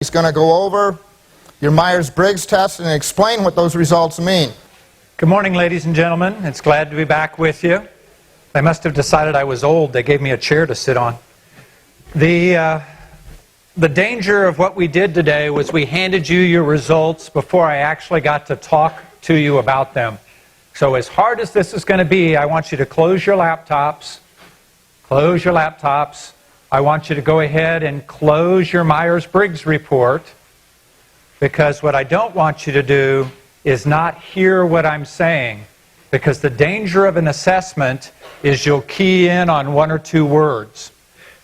He's going to go over your Myers-Briggs test and explain what those results mean. Good morning, ladies and gentlemen. It's glad to be back with you. They must have decided I was old. They gave me a chair to sit on. The danger of what we did today was we handed you your results before I actually got to talk to you about them. So as hard as this is going to be, I want you to close your laptops. Close your laptops. I want you to go ahead and close your Myers-Briggs report, because what I don't want you to do is not hear what I'm saying, because the danger of an assessment is you'll key in on one or two words.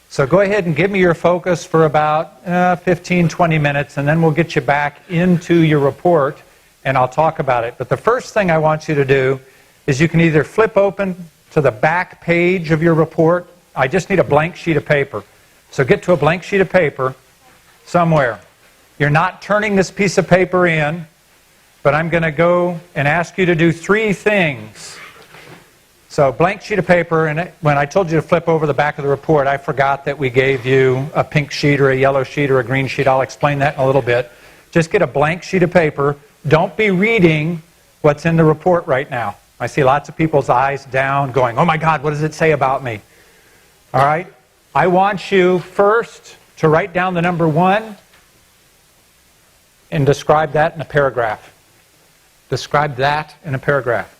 So go ahead and give me your focus for about 15, 20 minutes, and then we'll get you back into your report, and I'll talk about it. But the first thing I want you to do is you can either flip open to the back page of your report. I just need a blank sheet of paper. So get to a blank sheet of paper somewhere. You're not turning this piece of paper in, but I'm going to go and ask you to do three things. So blank sheet of paper, and when I told you to flip over the back of the report, I forgot that we gave you a pink sheet or a yellow sheet or a green sheet. I'll explain that in a little bit. Just get a blank sheet of paper. Don't be reading what's in the report right now. I see lots of people's eyes down going, oh my God, what does it say about me? All right? I want you first to write down the number 1 and describe that in a paragraph. Describe that in a paragraph.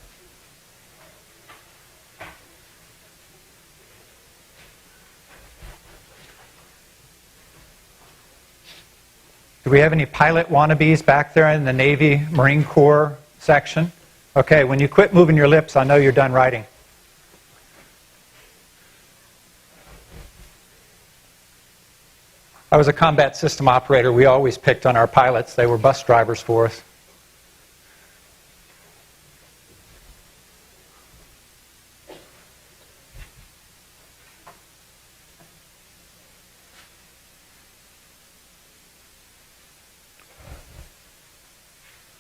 Do we have any pilot wannabes back there in the Navy, Marine Corps section? Okay, when you quit moving your lips, I know you're done writing. I was a combat system operator. We always picked on our pilots. They were bus drivers for us.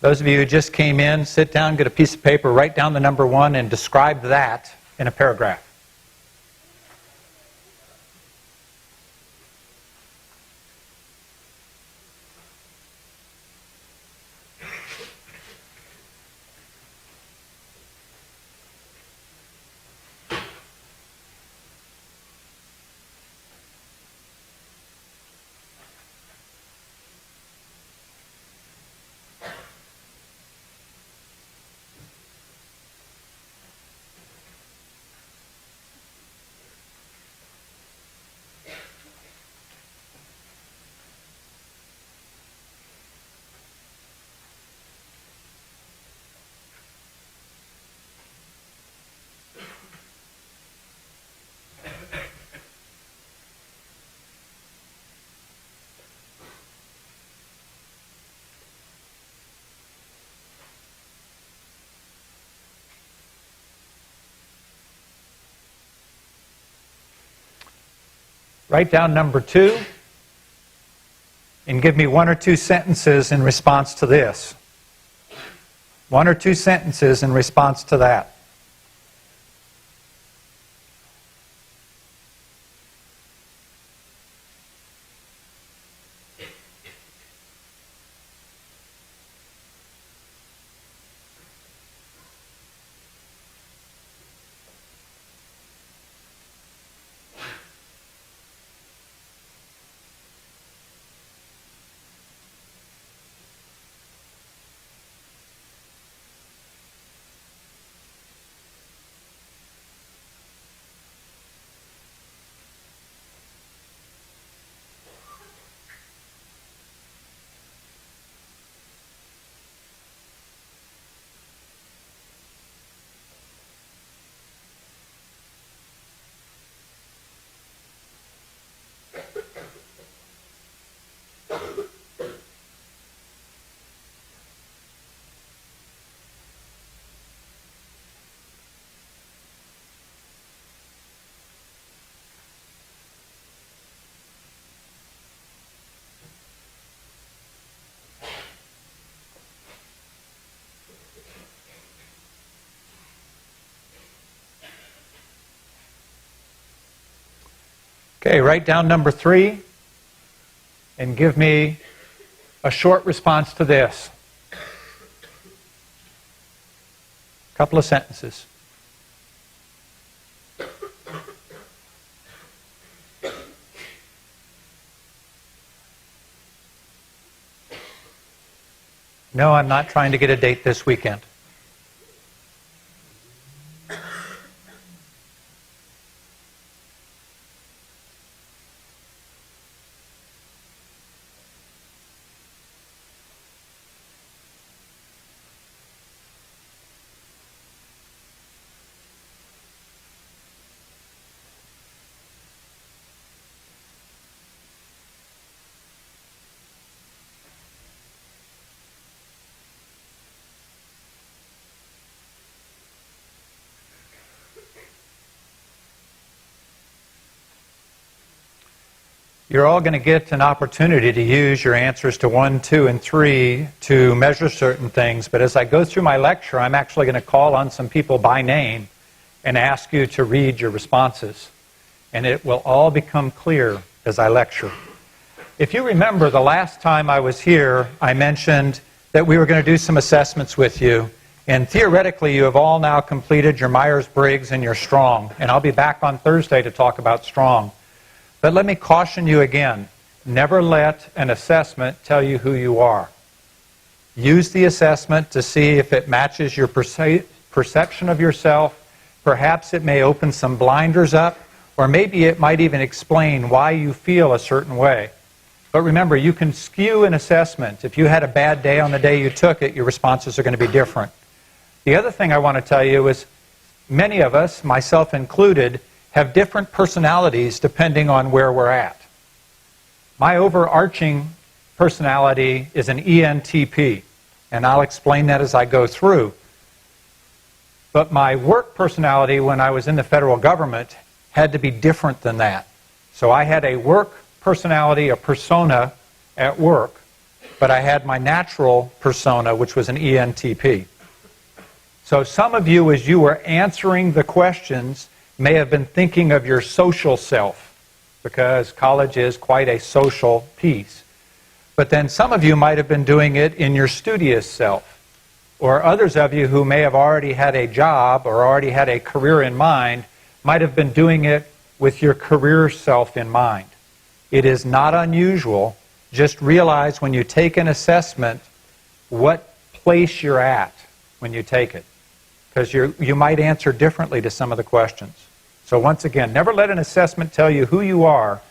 Those of you who just came in, sit down, get a piece of paper, write down the number 1, and describe that in a paragraph. Write down number 2 and give me 1 or 2 sentences in response to this. 1 or 2 sentences in response to that. Okay, write down number 3 and give me a short response to this. A couple of sentences. No, I'm not trying to get a date this weekend. You're all going to get an opportunity to use your answers to 1, 2, and 3 to measure certain things. But as I go through my lecture, I'm actually going to call on some people by name and ask you to read your responses. And it will all become clear as I lecture. If you remember, the last time I was here, I mentioned that we were going to do some assessments with you. And theoretically, you have all now completed your Myers-Briggs and your Strong. And I'll be back on Thursday to talk about Strong. But let me caution you again, never let an assessment tell you who you are. Use the assessment to see if it matches your perception of yourself. Perhaps it may open some blinders up, or maybe it might even explain why you feel a certain way. But remember, you can skew an assessment. If you had a bad day on the day you took it, your responses are going to be different. The other thing I want to tell you is many of us, myself included, have different personalities depending on where we're at. My overarching personality is an ENTP, and I'll explain that as I go through. But my work personality when I was in the federal government had to be different than that. So I had a work personality, a persona at work, but I had my natural persona, which was an ENTP. So some of you, as you were answering the questions, may have been thinking of your social self, because college is quite a social piece. But then some of you might have been doing it in your studious self. Or others of you who may have already had a job or already had a career in mind might have been doing it with your career self in mind. It is not unusual. Just realize when you take an assessment what place you're at when you take it. Because you might answer differently to some of the questions. So once again, never let an assessment tell you who you are,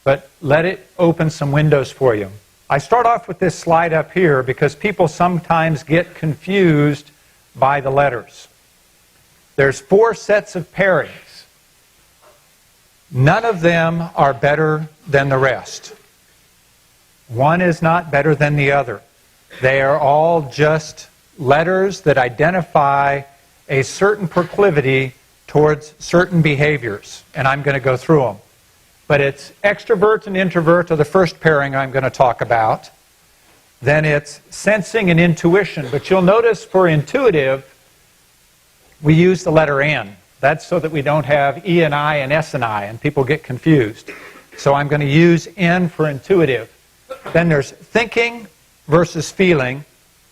but let it open some windows for you. I start off with this slide up here because people sometimes get confused by the letters. There's 4 sets of pairings. None of them are better than the rest. One is not better than the other. They are all just letters that identify a certain proclivity towards certain behaviors, and I'm going to go through them. But it's extrovert and introvert are the first pairing I'm going to talk about. Then it's sensing and intuition. But you'll notice for intuitive, we use the letter N. That's so that we don't have E and I and S and I, and people get confused. So I'm going to use N for intuitive. Then there's thinking versus feeling,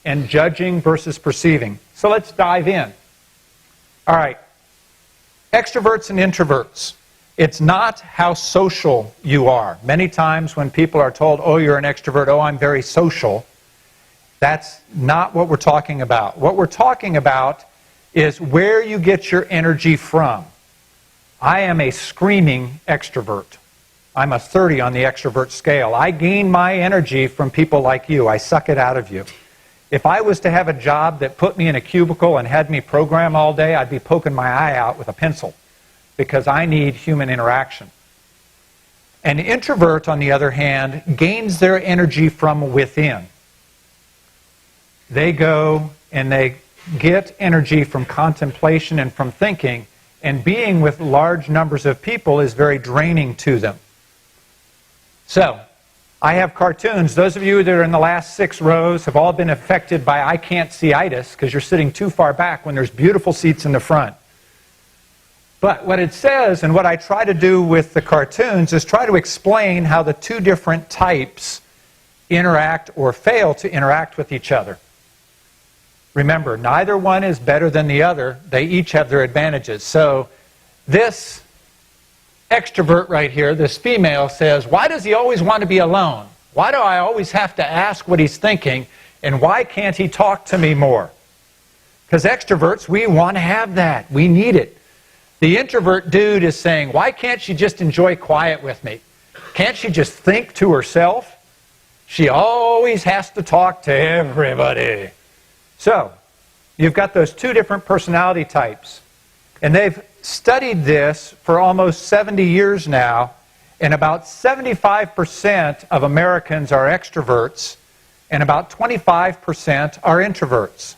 and judging versus perceiving. So let's dive in. All right. Extroverts and introverts. It's not how social you are. Many times when people are told, oh, you're an extrovert, oh, I'm very social, that's not what we're talking about. What we're talking about is where you get your energy from. I am a screaming extrovert. I'm a 30 on the extrovert scale. I gain my energy from people like you. I suck it out of you. If I was to have a job that put me in a cubicle and had me program all day, I'd be poking my eye out with a pencil because I need human interaction. An introvert, on the other hand, gains their energy from within. They go and they get energy from contemplation and from thinking, and being with large numbers of people is very draining to them. So, I have cartoons. Those of you that are in the last 6 rows have all been affected by I can't see-itis because you're sitting too far back when there's beautiful seats in the front. But what it says, and what I try to do with the cartoons, is try to explain how the 2 different types interact or fail to interact with each other. Remember, neither one is better than the other. They each have their advantages. So this extrovert right here, this female, says, why does he always want to be alone? Why do I always have to ask what he's thinking? And why can't he talk to me more? Because extroverts, we want to have that. We need it. The introvert dude is saying, why can't she just enjoy quiet with me? Can't she just think to herself? She always has to talk to everybody. So, you've got those two different personality types. And they've studied this for almost 70 years now, and about 75% of Americans are extroverts, and about 25% are introverts.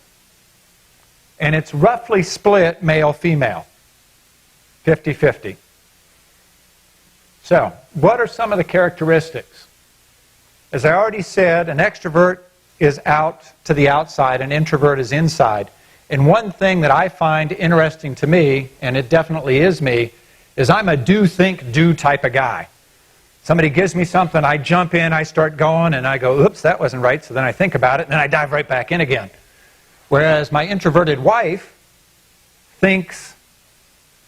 And it's roughly split male-female, 50-50. So, what are some of the characteristics? As I already said, an extrovert is out to the outside, an introvert is inside. And one thing that I find interesting to me, and it definitely is me, is I'm a do, think, do type of guy. Somebody gives me something, I jump in, I start going, and I go, oops, that wasn't right, so then I think about it, and then I dive right back in again. Whereas my introverted wife thinks,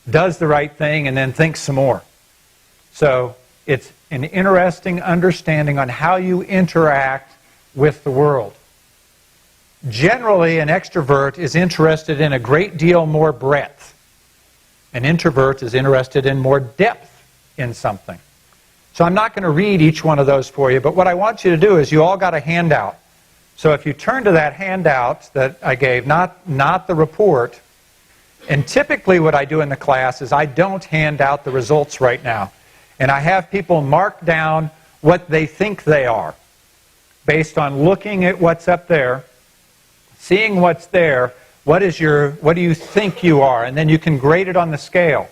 does the right thing, and then thinks some more. So it's an interesting understanding on how you interact with the world. Generally, an extrovert is interested in a great deal more breadth. An introvert is interested in more depth in something. So I'm not going to read each one of those for you, but what I want you to do is you all got a handout. So if you turn to that handout that I gave, not the report, and typically what I do in the class is I don't hand out the results right now. And I have people mark down what they think they are based on looking at what's up there, seeing what's there, what do you think you are? And then you can grade it on the scale.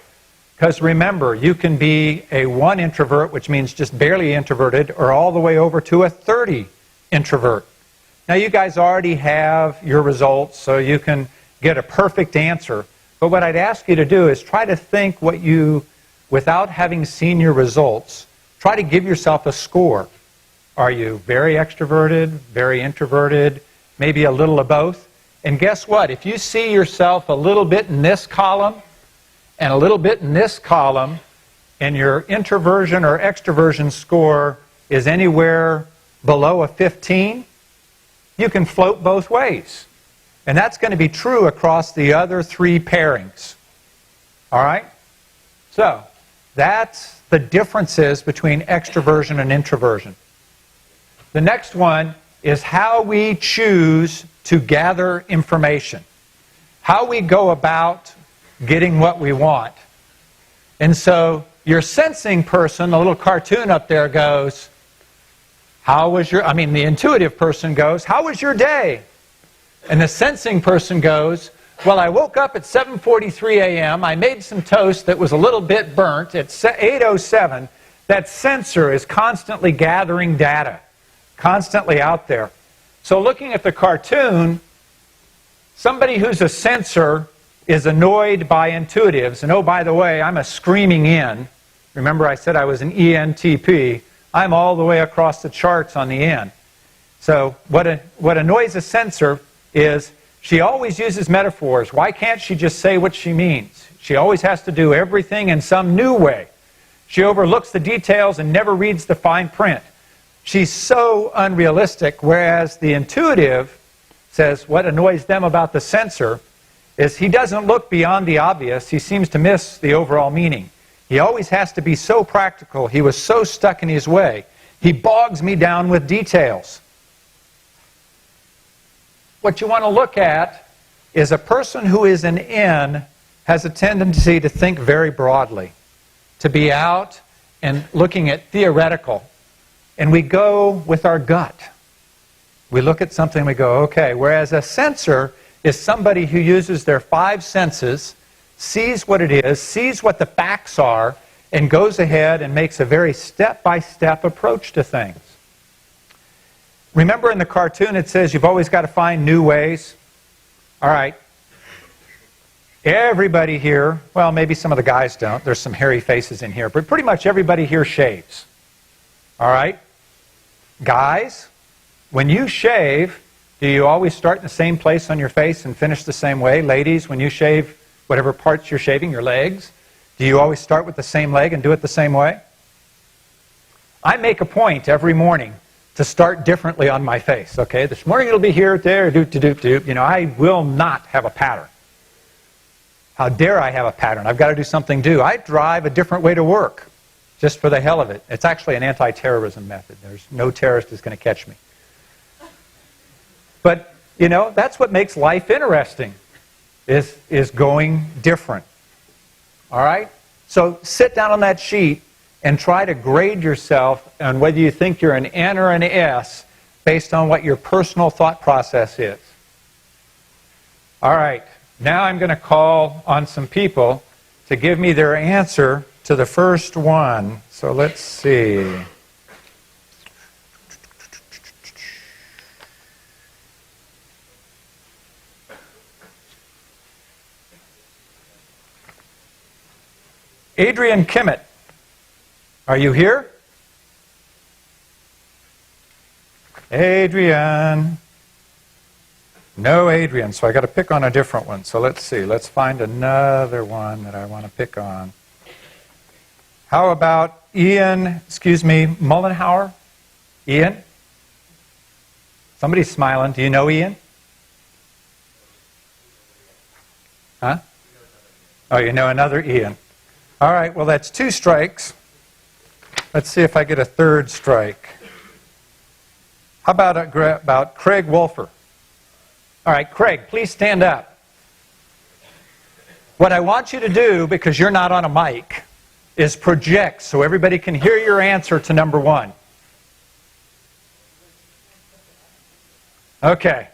Because remember, you can be a 1 introvert, which means just barely introverted, or all the way over to a 30 introvert. Now you guys already have your results, so you can get a perfect answer. But what I'd ask you to do is try to think without having seen your results, try to give yourself a score. Are you very extroverted, very introverted, maybe a little of both? And guess what? If you see yourself a little bit in this column and a little bit in this column, and your introversion or extroversion score is anywhere below a 15, you can float both ways. And that's going to be true across the other 3 pairings. All right? So, that's the differences between extroversion and introversion. The next one is how we choose to gather information. How we go about getting what we want. And so, your sensing person, the little cartoon up there goes, the intuitive person goes, how was your day? And the sensing person goes, well, I woke up at 7:43 a.m., I made some toast that was a little bit burnt. At 8:07, that sensor is constantly gathering data, constantly out there. So looking at the cartoon, somebody who's a sensor is annoyed by intuitives. And oh, by the way, I'm a screaming N. Remember I said I was an ENTP. I'm all the way across the charts on the N. So what annoys a sensor is she always uses metaphors. Why can't she just say what she means? She always has to do everything in some new way. She overlooks the details and never reads the fine print. She's so unrealistic, whereas the intuitive says what annoys them about the sensor is he doesn't look beyond the obvious. He seems to miss the overall meaning. He always has to be so practical. He was so stuck in his way. He bogs me down with details. What you want to look at is a person who is an N has a tendency to think very broadly, to be out and looking at theoretical. And we go with our gut. We look at something and we go, okay. Whereas a sensor is somebody who uses their 5 senses, sees what it is, sees what the facts are, and goes ahead and makes a very step-by-step approach to things. Remember in the cartoon it says you've always got to find new ways? All right. Everybody here, well, maybe some of the guys don't. There's some hairy faces in here. But pretty much everybody here shaves. All right? Guys, when you shave, do you always start in the same place on your face and finish the same way? Ladies, when you shave whatever parts you're shaving, your legs, do you always start with the same leg and do it the same way? I make a point every morning to start differently on my face, okay? This morning it'll be here, there, doop, doop, doop. You know, I will not have a pattern. How dare I have a pattern? I've got to do something new. I drive a different way to work, just for the hell of it. It's actually an anti-terrorism method. There's no terrorist who's going to catch me. But, you know, that's what makes life interesting, is going different. All right? So sit down on that sheet and try to grade yourself on whether you think you're an N or an S based on what your personal thought process is. All right. Now I'm going to call on some people to give me their answer to the first one. So let's see. Adrian Kimmett, are you here? Adrian. No Adrian, so I got to pick on a different one. So let's see. Let's find another one that I want to pick on. How about Ian, Mullenhauer? Ian? Somebody's smiling. Do you know Ian? Huh? Oh, you know another Ian. All right, well, that's 2 strikes. Let's see if I get a 3rd strike. How about Craig Wolfer? All right, Craig, please stand up. What I want you to do, because you're not on a mic, is project so everybody can hear your answer to number 1. Okay.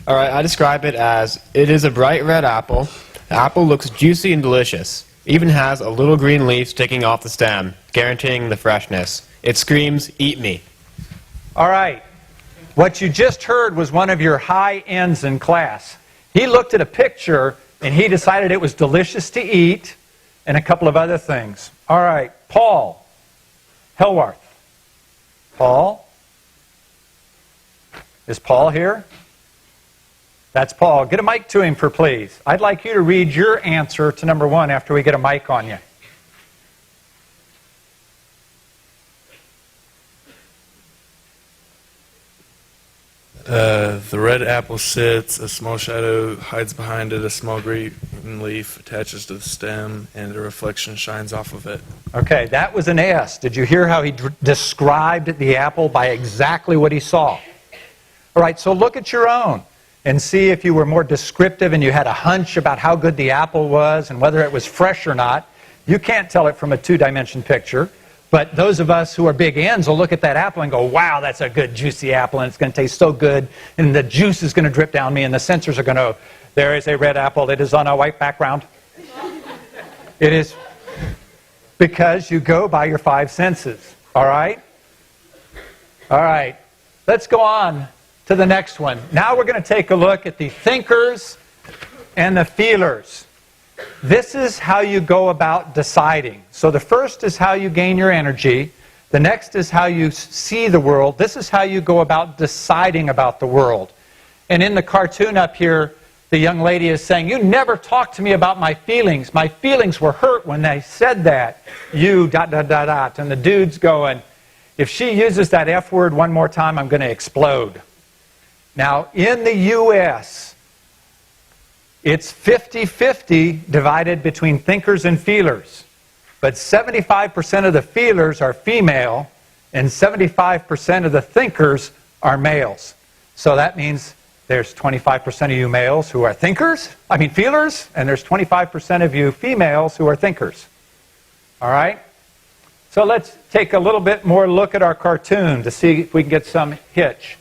All right, I describe it as, it is a bright red apple. The apple looks juicy and delicious. Even has a little green leaf sticking off the stem, guaranteeing the freshness. It screams, "Eat me." All right. What you just heard was one of your high ends in class. He looked at a picture and he decided it was delicious to eat and a couple of other things. All right. Paul Helwarth. Paul? Is Paul here? That's Paul. Get a mic to him, please. I'd like you to read your answer to number 1 after we get a mic on you. The red apple sits, a small shadow hides behind it, a small green leaf attaches to the stem, and a reflection shines off of it. Okay, that was an S. Did you hear how he described the apple by exactly what he saw? All right, so look at your own and see if you were more descriptive and you had a hunch about how good the apple was and whether it was fresh or not. You can't tell it from a 2-dimension picture. But those of us who are big N's will look at that apple and go, wow, that's a good juicy apple and it's going to taste so good and the juice is going to drip down me and the sensors are going to, there is a red apple, it is on a white background. It is because you go by your 5 senses, all right? All right, let's go on to the next one. Now we're going to take a look at the thinkers and the feelers. This is how you go about deciding. So the first is how you gain your energy. The next is how you see the world. This is how you go about deciding about the world. And in the cartoon up here, the young lady is saying, you never talked to me about my feelings. My feelings were hurt when they said that. You, ... And the dude's going, if she uses that F word one more time, I'm going to explode. Now, in the U.S., it's 50-50 divided between thinkers and feelers. But 75% of the feelers are female, and 75% of the thinkers are males. So that means there's 25% of you males who are feelers, and there's 25% of you females who are thinkers. All right? So let's take a little bit more look at our cartoon to see if we can get some hitch.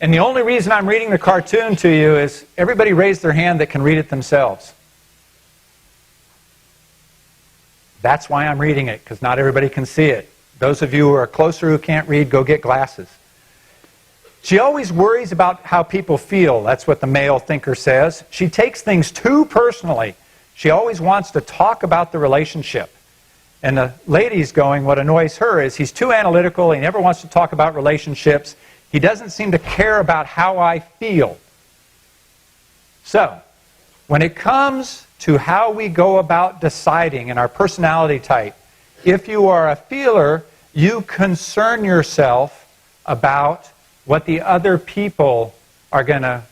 And the only reason I'm reading the cartoon to you is everybody raise their hand that can read it themselves. That's why I'm reading it, because not everybody can see it. Those of you who are closer who can't read, go get glasses. She always worries about how people feel. That's what the male thinker says. She takes things too personally. She always wants to talk about the relationship. And the lady's going, what annoys her is he's too analytical, he never wants to talk about relationships, he doesn't seem to care about how I feel. So, when it comes to how we go about deciding in our personality type, if you are a feeler, you concern yourself about what the other people are going to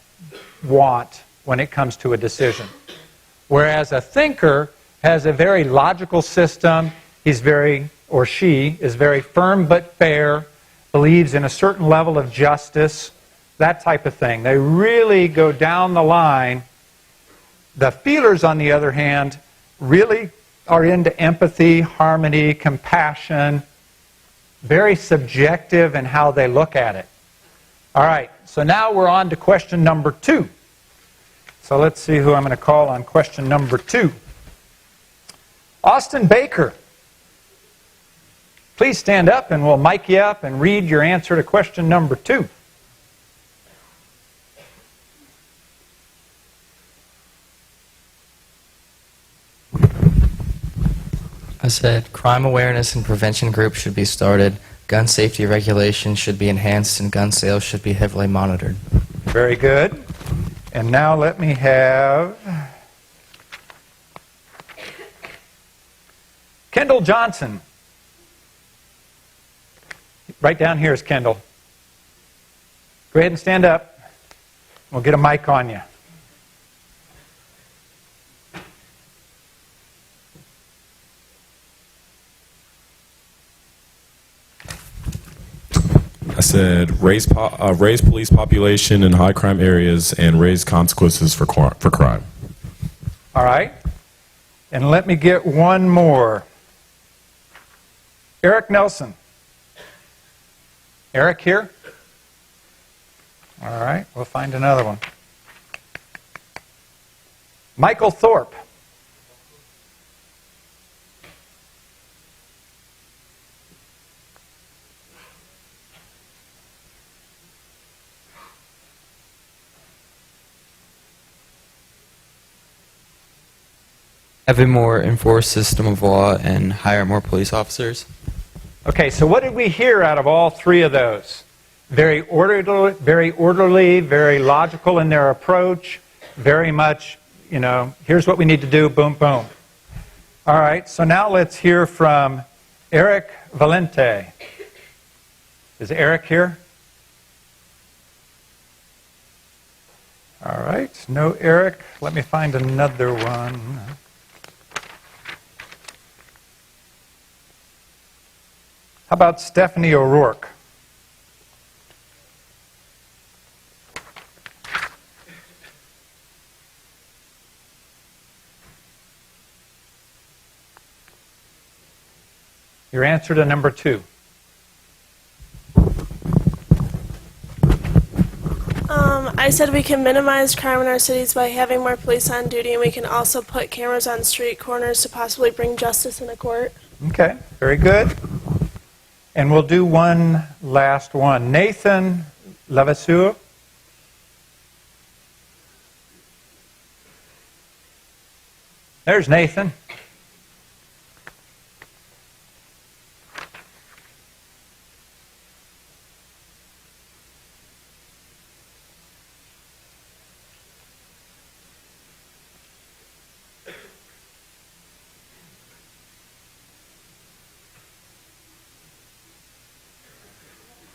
want when it comes to a decision. Whereas a thinker has a very logical system, he's very, or she, is very firm but fair, believes in a certain level of justice, that type of thing. They really go down the line. The feelers, on the other hand, really are into empathy, harmony, compassion, very subjective in how they look at it. All right, so now we're on to question number 2. So let's see who I'm going to call on question number 2. Austin Baker. Please stand up and we'll mic you up and read your answer to question number 2. I said crime awareness and prevention groups should be started, gun safety regulation should be enhanced, and gun sales should be heavily monitored. Very good. And now let me have Kendall Johnson. Right down here is Kendall. Go ahead and stand up. We'll get a mic on you. I said raise police population in high crime areas and raise consequences for crime. All right. And let me get one more. Eric Nelson. Eric here? All right, we'll find another one. Michael Thorpe. Have a more enforced system of law and hire more police officers. Okay, so what did we hear out of all 3 of those? Very orderly, very logical in their approach, very much, here's what we need to do, boom, boom. All right, so now let's hear from Eric Valente. Is Eric here? All right, no Eric. Let me find another one. How about Stephanie O'Rourke? Your answer to number 2. I said we can minimize crime in our cities by having more police on duty, and we can also put cameras on street corners to possibly bring justice in a court. Okay, very good. And we'll do one last one. Nathan Levasseur. There's Nathan.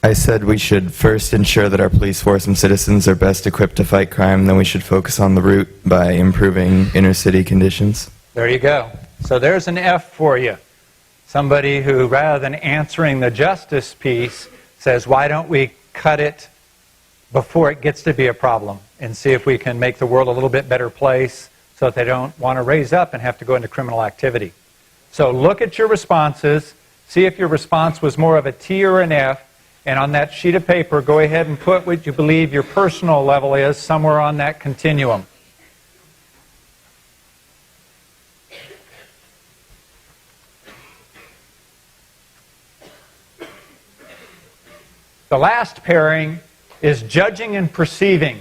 I said we should first ensure that our police force and citizens are best equipped to fight crime, then we should focus on the root by improving inner city conditions. There you go. So there's an F for you. Somebody who, rather than answering the justice piece, says, why don't we cut it before it gets to be a problem and see if we can make the world a little bit better place so that they don't want to raise up and have to go into criminal activity. So look at your responses, see if your response was more of a T or an F, and on that sheet of paper, go ahead and put what you believe your personal level is somewhere on that continuum. The last pairing is judging and perceiving.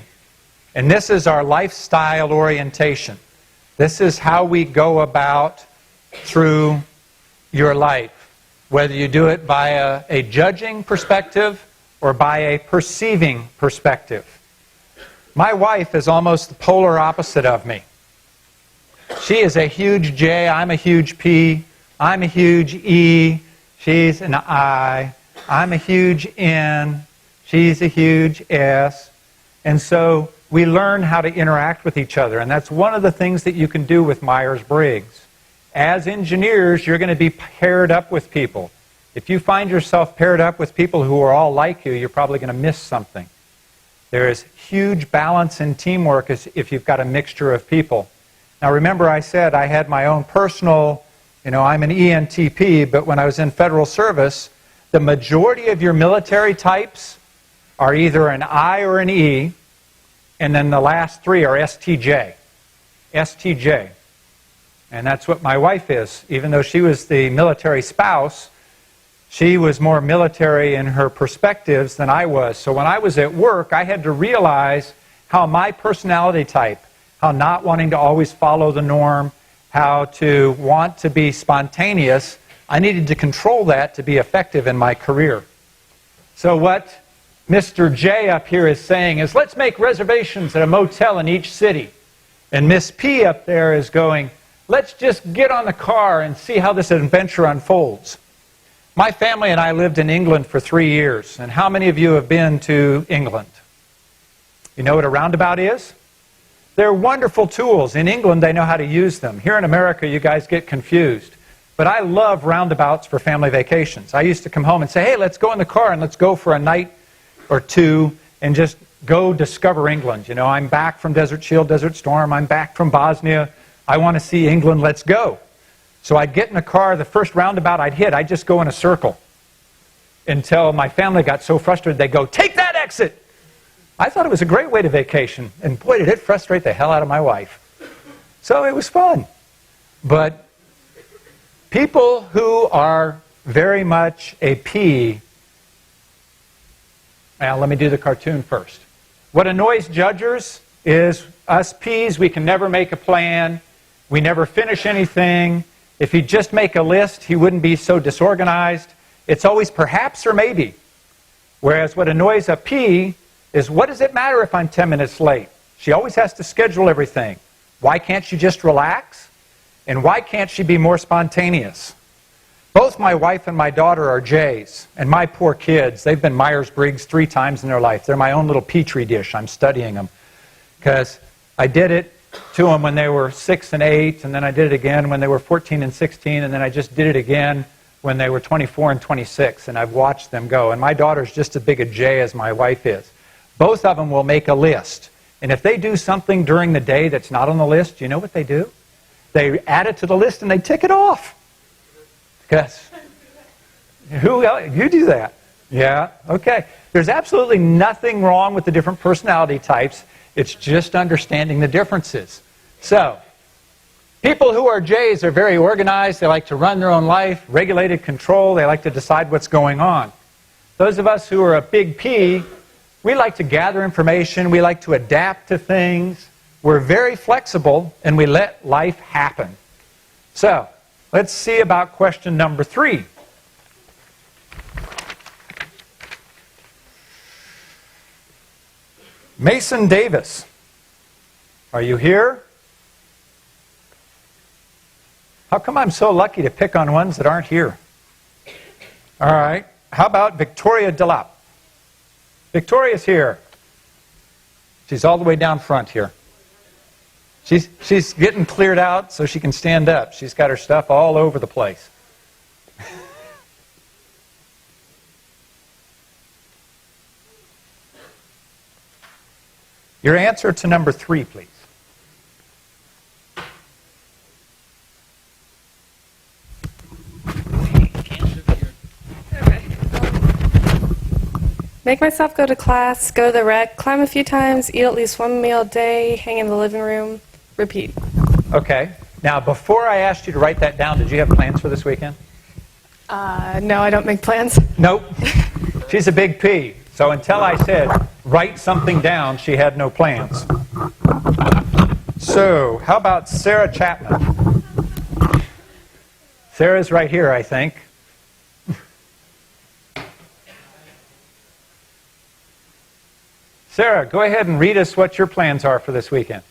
And this is our lifestyle orientation. This is how we go about through your life, whether you do it by a judging perspective or by a perceiving perspective. My wife is almost the polar opposite of me. She is a huge J, I'm a huge P, I'm a huge E, she's an I, I'm a huge N, she's a huge S. And so we learn how to interact with each other, and that's one of the things that you can do with Myers-Briggs. As engineers, you're going to be paired up with people. If you find yourself paired up with people who are all like you, you're probably going to miss something. There is huge balance in teamwork if you've got a mixture of people. Now remember, I said I had my own personal, I'm an ENTP, but when I was in federal service, the majority of your military types are either an I or an E, and then the last three are STJ. STJ. And that's what my wife is. Even though she was the military spouse, she was more military in her perspectives than I was. So when I was at work, I had to realize how my personality type, how not wanting to always follow the norm, how to want to be spontaneous, I needed to control that to be effective in my career. So what Mr. J up here is saying is, let's make reservations at a motel in each city. And Miss P up there is going, let's just get on the car and see how this adventure unfolds. My family and I lived in England for 3 years. And how many of you have been to England? You know what a roundabout is? They're wonderful tools. In England, they know how to use them. Here in America, you guys get confused. But I love roundabouts for family vacations. I used to come home and say, hey, let's go in the car and let's go for a night or two and just go discover England. I'm back from Desert Shield, Desert Storm. I'm back from Bosnia. I want to see England. Let's go. So I'd get in a car. The first roundabout I'd hit, I'd just go in a circle until my family got so frustrated they'd go, take that exit. I thought it was a great way to vacation. And boy, did it frustrate the hell out of my wife. So it was fun. But people who are very much a P. Now, let me do the cartoon first. What annoys judgers is us P's, we can never make a plan. We never finish anything. If he'd just make a list, he wouldn't be so disorganized. It's always perhaps or maybe. Whereas what annoys a P is, what does it matter if I'm 10 minutes late? She always has to schedule everything. Why can't she just relax? And why can't she be more spontaneous? Both my wife and my daughter are J's, and my poor kids, they've been Myers-Briggs 3 times in their life. They're my own little petri dish. I'm studying them because I did it to them when they were 6 and 8, and then I did it again when they were 14 and 16, and then I just did it again when they were 24 and 26, and I've watched them go. And my daughter's just as big a J as my wife is. Both of them will make a list, and if they do something during the day that's not on the list, you know what they do? They add it to the list and they tick it off. Yes. Who else? You do that? Yeah. Okay. There's absolutely nothing wrong with the different personality types. It's just understanding the differences. So, people who are J's are very organized. They like to run their own life, regulated control. They like to decide what's going on. Those of us who are a big P, we like to gather information. We like to adapt to things. We're very flexible, and we let life happen. So, let's see about question number 3. Mason Davis, are you here? How come I'm so lucky to pick on ones that aren't here? All right. How about Victoria Delap? Victoria's here. She's all the way down front here. She's getting cleared out so she can stand up. She's got her stuff all over the place. Your answer to number 3, please. Okay. Make myself go to class, go to the rec, climb a few times, eat at least 1 meal a day, hang in the living room, repeat. Okay. Now, before I asked you to write that down, did you have plans for this weekend? No, I don't make plans. Nope. She's a big P. So until I said, write something down, she had no plans. So, how about Sarah Chapman? Sarah's right here, I think. Sarah, go ahead and read us what your plans are for this weekend.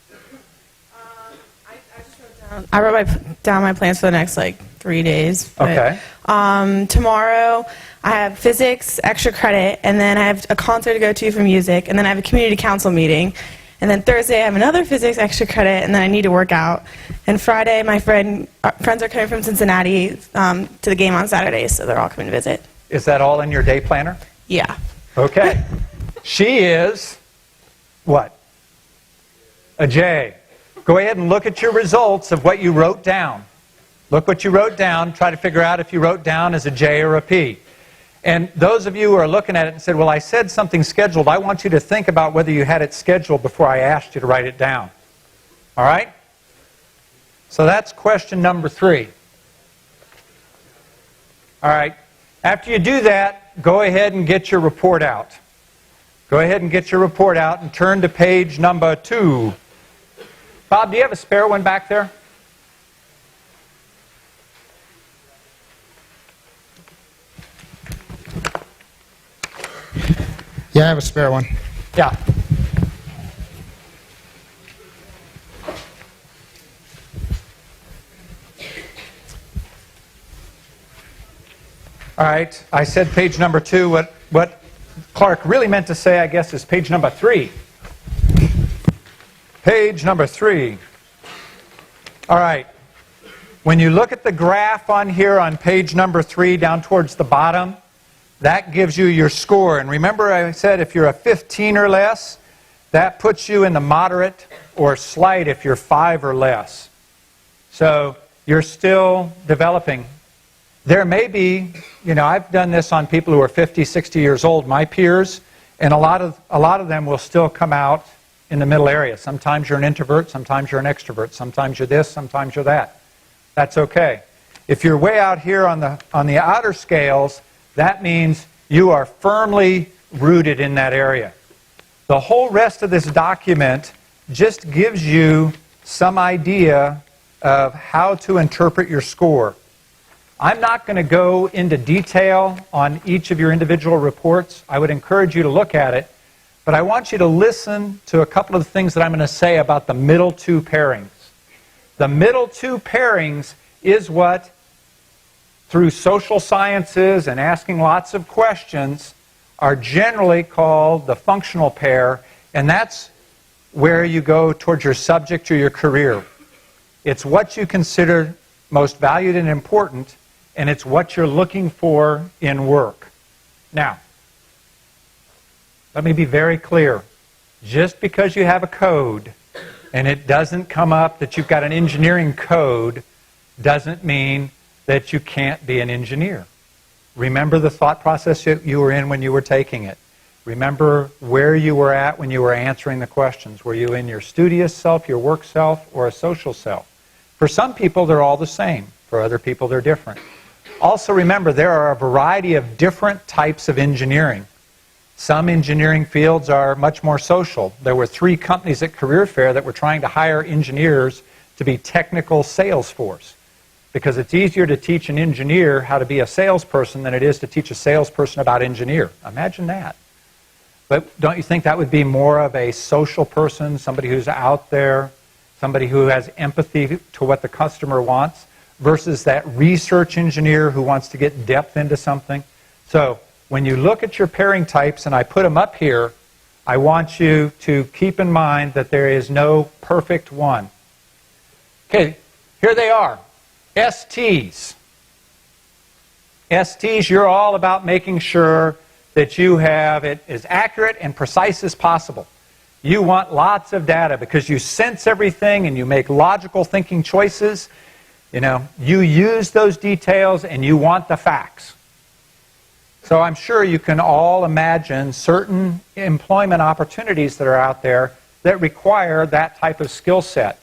I wrote down my plans for the next 3 days. But, Okay. Tomorrow I have physics, extra credit, and then I have a concert to go to for music, and then I have a community council meeting. And then Thursday I have another physics extra credit, and then I need to work out. And Friday my friends are coming from Cincinnati to the game on Saturday, so they're all coming to visit. Is that all in your day planner? Yeah. Okay. She is what? A J. Go ahead and look at your results of what you wrote down. Look what you wrote down. Try to figure out if you wrote down as a J or a P. And those of you who are looking at it and said, well, I said something scheduled, I want you to think about whether you had it scheduled before I asked you to write it down. All right? So that's question number 3. All right. After you do that, go ahead and get your report out. Go ahead and get your report out and turn to page number 2. Bob, do you have a spare one back there? Yeah, I have a spare one. Yeah. All right. I said page number 2. What Clark really meant to say, I guess, is page number 3. Page number 3. All right. When you look at the graph on here on page number 3 down towards the bottom, that gives you your score. And remember I said if you're a 15 or less, that puts you in the moderate or slight if you're 5 or less. So you're still developing. There may be, I've done this on people who are 50, 60 years old, my peers, and a lot of them will still come out in the middle area. Sometimes you're an introvert, sometimes you're an extrovert, sometimes you're this, sometimes you're that. That's okay. If you're way out here on the outer scales, that means you are firmly rooted in that area. The whole rest of this document just gives you some idea of how to interpret your score. I'm not going to go into detail on each of your individual reports. I would encourage you to look at it, but I want you to listen to a couple of the things that I'm going to say about the middle 2 pairings. The middle 2 pairings is what, through social sciences and asking lots of questions, are generally called the functional pair, and that's where you go towards your subject or your career. It's what you consider most valued and important, and it's what you're looking for in work. Now, let me be very clear. Just because you have a code and it doesn't come up that you've got an engineering code doesn't mean that you can't be an engineer. Remember the thought process you were in when you were taking it. Remember where you were at when you were answering the questions. Were you in your studious self, your work self, or a social self? For some people, they're all the same. For other people, they're different. Also remember, there are a variety of different types of engineering. Some engineering fields are much more social. There were 3 companies at Career Fair that were trying to hire engineers to be technical sales force, because it's easier to teach an engineer how to be a salesperson than it is to teach a salesperson about engineer. Imagine that. But don't you think that would be more of a social person, somebody who's out there, somebody who has empathy to what the customer wants, versus that research engineer who wants to get depth into something? So when you look at your pairing types, and I put them up here, I want you to keep in mind that there is no perfect one. Okay, here they are. STs. STs, you're all about making sure that you have it as accurate and precise as possible. You want lots of data because you sense everything and you make logical thinking choices. You use those details and you want the facts. So I'm sure you can all imagine certain employment opportunities that are out there that require that type of skill set.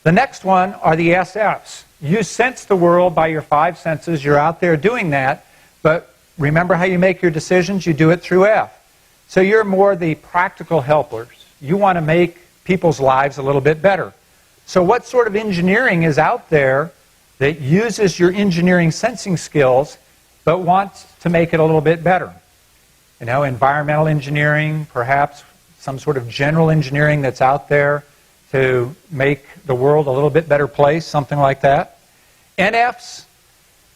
The next one are the SFs. You sense the world by your 5 senses. You're out there doing that. But remember how you make your decisions? You do it through F. So you're more the practical helpers. You want to make people's lives a little bit better. So what sort of engineering is out there that uses your engineering sensing skills but wants to make it a little bit better? You know, environmental engineering, perhaps some sort of general engineering that's out there to make the world a little bit better place, something like that. NFs,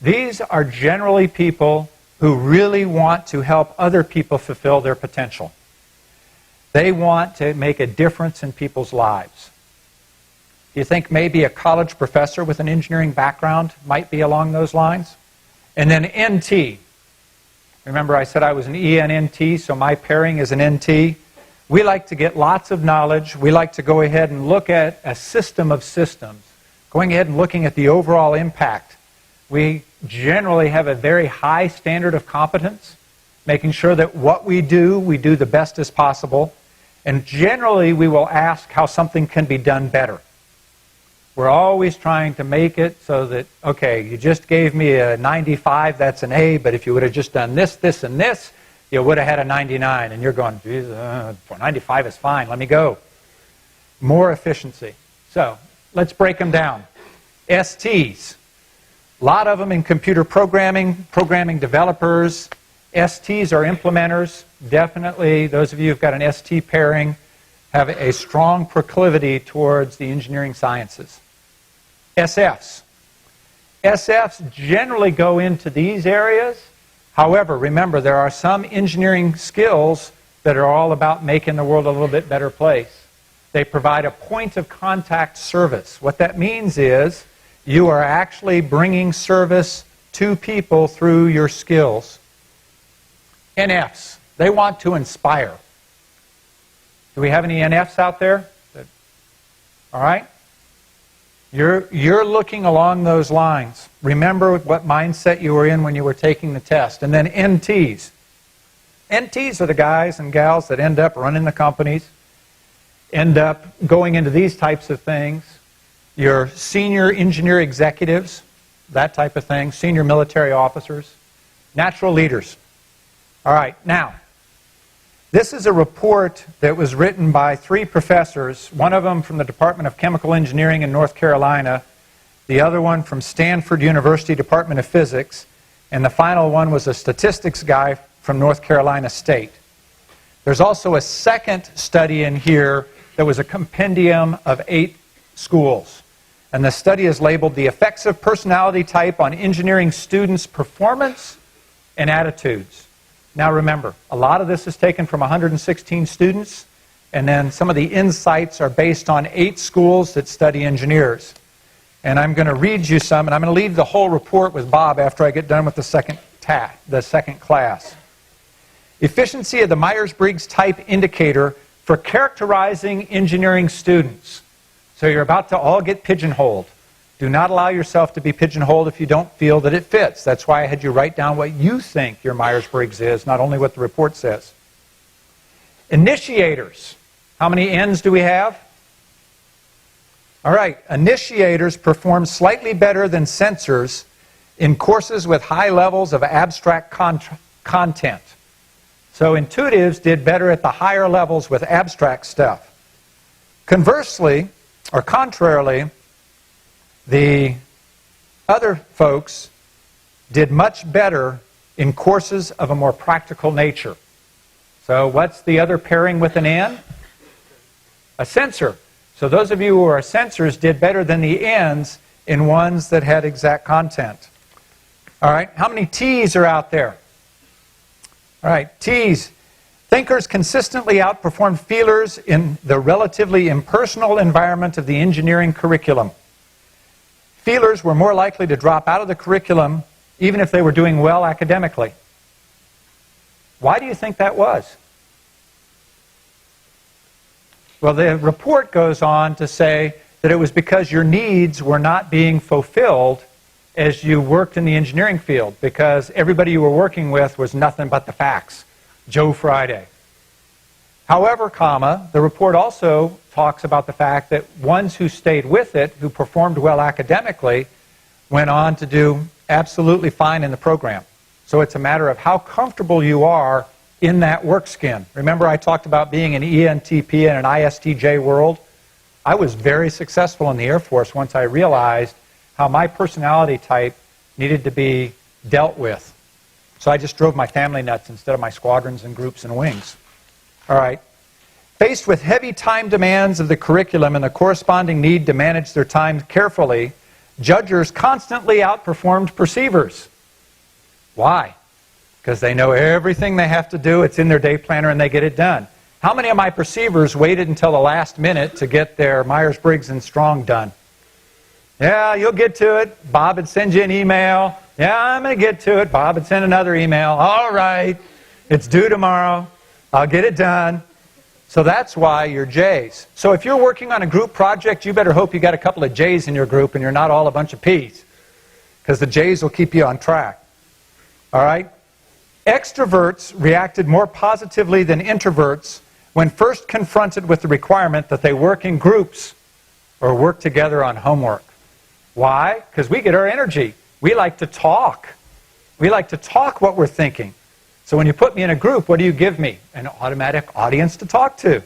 these are generally people who really want to help other people fulfill their potential. They want to make a difference in people's lives. Do you think maybe a college professor with an engineering background might be along those lines? And then NT. Remember I said I was an ENNT, so my pairing is an NT. We like to get lots of knowledge. We like to go ahead and look at a system of systems, going ahead and looking at the overall impact. We generally have a very high standard of competence, making sure that what we do the best as possible. And generally, we will ask how something can be done better. We're always trying to make it so that, okay, you just gave me a 95, that's an A, but if you would have just done this, this, and this, you would have had a 99. And you're going, geez, 95 is fine, let me go. More efficiency. So, let's break them down. STs. A lot of them in computer programming, programming developers. STs are implementers. Definitely, those of you who've got an ST pairing have a strong proclivity towards the engineering sciences. SFs. SFs generally go into these areas. However, remember, there are some engineering skills that are all about making the world a little bit better place. They provide a point of contact service. What that means is you are actually bringing service to people through your skills. NFs, they want to inspire. Do we have any NFs out there? All right? You're looking along those lines. Remember what mindset you were in when you were taking the test. And then NTs. NTs are the guys and gals that end up running the companies, end up going into these types of things. Your senior engineer executives, that type of thing, senior military officers, natural leaders. All right, now, this is a report that was written by 3 professors, one of them from the Department of Chemical Engineering in North Carolina, the other one from Stanford University Department of Physics, and the final one was a statistics guy from North Carolina State. There's also a second study in here that was a compendium of 8 schools. And the study is labeled The Effects of Personality Type on Engineering Students' Performance and Attitudes. Now remember, a lot of this is taken from 116 students, and then some of the insights are based on 8 schools that study engineers. And I'm going to read you some, and I'm going to leave the whole report with Bob after I get done with the second class. Efficiency of the Myers-Briggs Type Indicator for characterizing engineering students. So you're about to all get pigeonholed. Do not allow yourself to be pigeonholed if you don't feel that it fits. That's why I had you write down what you think your Myers-Briggs is, not only what the report says. Initiators. How many N's do we have? All right. Initiators perform slightly better than sensors in courses with high levels of abstract content. So intuitives did better at the higher levels with abstract stuff. Conversely, or contrarily, the other folks did much better in courses of a more practical nature. So what's the other pairing with an N? A sensor. So those of you who are sensors did better than the N's in ones that had exact content. All right, how many T's are out there? All right, T's. Thinkers consistently outperformed feelers in the relatively impersonal environment of the engineering curriculum. Feelers were more likely to drop out of the curriculum even if they were doing well academically. Why do you think that was? Well, the report goes on to say that it was because your needs were not being fulfilled as you worked in the engineering field, because everybody you were working with was nothing but the facts. Joe Friday. However, the report also talks about the fact that ones who stayed with it, who performed well academically, went on to do absolutely fine in the program. So it's a matter of how comfortable you are in that work skin. Remember I talked about being an ENTP and an ISTJ world? I was very successful in the Air Force once I realized how my personality type needed to be dealt with. So I just drove my family nuts instead of my squadrons and groups and wings. All right. Faced with heavy time demands of the curriculum and the corresponding need to manage their time carefully, judgers constantly outperformed perceivers. Why? Because they know everything they have to do, it's in their day planner, and they get it done. How many of my perceivers waited until the last minute to get their Myers-Briggs and Strong done? Yeah, you'll get to it. Bob would send you an email. Yeah, I'm going to get to it. Bob would send another email. All right, it's due tomorrow. I'll get it done. So that's why you're J's. So if you're working on a group project, you better hope you got a couple of J's in your group and you're not all a bunch of P's, because the J's will keep you on track. All right? Extroverts reacted more positively than introverts when first confronted with the requirement that they work in groups or work together on homework. Why? Because we get our energy. We like to talk. We like to talk what we're thinking. So when you put me in a group, what do you give me? An automatic audience to talk to.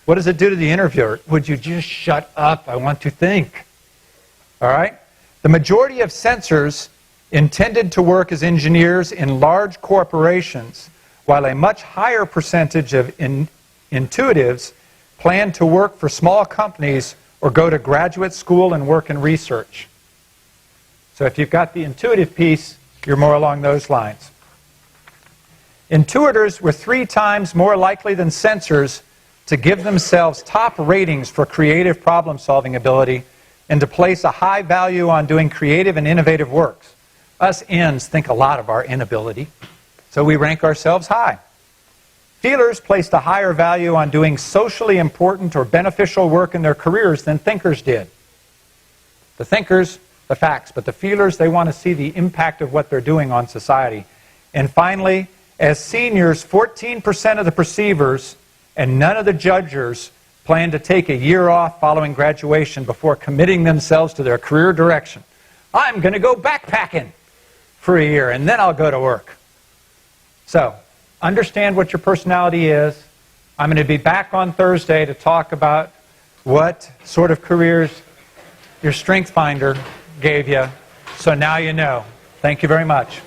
What does it do to the interviewer? Would you just shut up? I want to think. All right? The majority of sensors intended to work as engineers in large corporations, while a much higher percentage of intuitives plan to work for small companies or go to graduate school and work in research. So if you've got the intuitive piece, you're more along those lines. Intuitors were 3 times more likely than sensors to give themselves top ratings for creative problem-solving ability and to place a high value on doing creative and innovative works. Us N's think a lot of our inability, so we rank ourselves high. Feelers placed a higher value on doing socially important or beneficial work in their careers than thinkers did. The thinkers, the facts, but the feelers, they want to see the impact of what they're doing on society. And finally, as seniors, 14% of the perceivers and none of the judgers plan to take a year off following graduation before committing themselves to their career direction. I'm going to go backpacking for a year and then I'll go to work. So, understand what your personality is. I'm going to be back on Thursday to talk about what sort of careers your Strength Finder gave you. So now you know. Thank you very much.